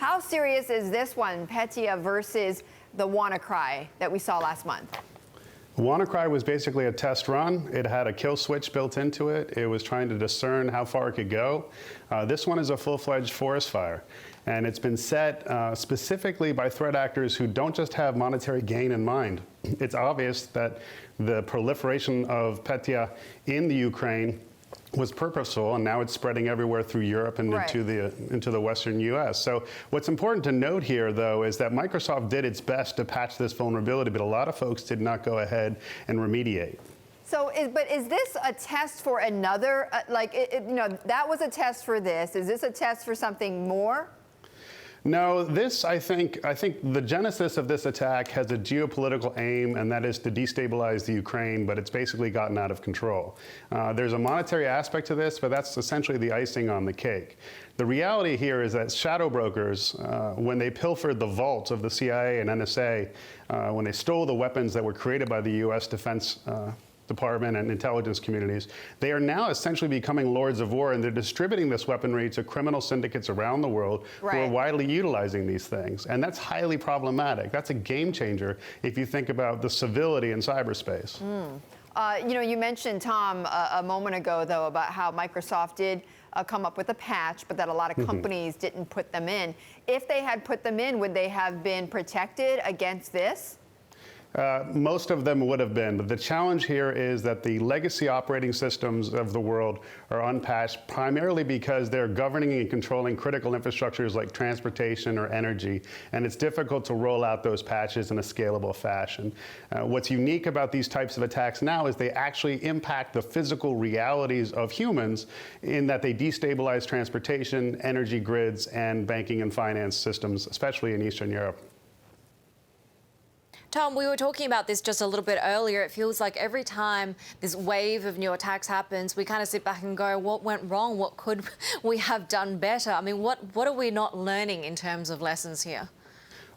how serious is this one, Petya versus the WannaCry that we saw last month? WannaCry was basically a test run. It had a kill switch built into it. It was trying to discern how far it could go. This one is a full-fledged forest fire. And it's been set specifically by threat actors who don't just have monetary gain in mind. It's obvious that the proliferation of Petya in the Ukraine was purposeful, and now it's spreading everywhere through Europe and into the Western U.S. So what's important to note here, though, is that Microsoft did its best to patch this vulnerability, but a lot of folks did not go ahead and remediate. So, but is this a test for another? That was a test for this. Is this a test for something more? No, I think the genesis of this attack has a geopolitical aim, and that is to destabilize the Ukraine, but it's basically gotten out of control. There's a monetary aspect to this, but that's essentially the icing on the cake. The reality here is that shadow brokers, when they pilfered the vault of the CIA and NSA, when they stole the weapons that were created by the U.S. Defense Department and intelligence communities, they are now essentially becoming lords of war, and they're distributing this weaponry to criminal syndicates around the world who are widely utilizing these things. And that's highly problematic. That's a game changer if you think about the civility in cyberspace. You mentioned, Tom, a moment ago, though, about how Microsoft did come up with a patch, but that a lot of companies didn't put them in. If they had put them in, would they have been protected against this? Most of them would have been, but the challenge here is that the legacy operating systems of the world are unpatched, primarily because they're governing and controlling critical infrastructures like transportation or energy, and it's difficult to roll out those patches in a scalable fashion. What's unique about these types of attacks now is they actually impact the physical realities of humans in that they destabilize transportation, energy grids, and banking and finance systems, especially in Eastern Europe. Tom, we were talking about this just a little bit earlier. It feels like every time this wave of new attacks happens, we kind of sit back and go, what went wrong? What could we have done better? I mean, what are we not learning in terms of lessons here?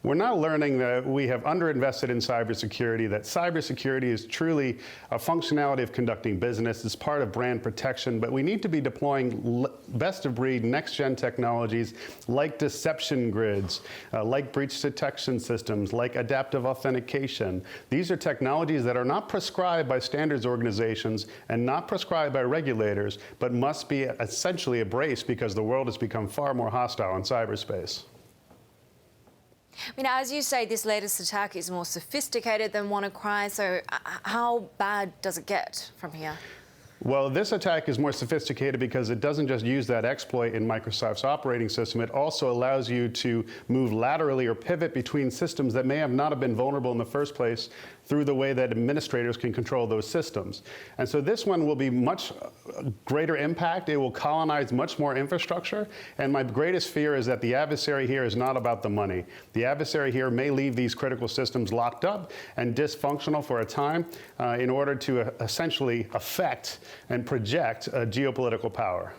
We're not learning that we have underinvested in cybersecurity, that cybersecurity is truly a functionality of conducting business. It's part of brand protection, but we need to be deploying best-of-breed, next-gen technologies like deception grids, like breach detection systems, like adaptive authentication. These are technologies that are not prescribed by standards organizations and not prescribed by regulators, but must be essentially embraced because the world has become far more hostile in cyberspace. I mean, as you say, this latest attack is more sophisticated than WannaCry, so how bad does it get from here? Well, this attack is more sophisticated because it doesn't just use that exploit in Microsoft's operating system. It also allows you to move laterally or pivot between systems that may have not have been vulnerable in the first place through the way that administrators can control those systems. And so this one will be much greater impact. It will colonize much more infrastructure. And my greatest fear is that the adversary here is not about the money. The adversary here may leave these critical systems locked up and dysfunctional for a time in order to essentially affect and project geopolitical power.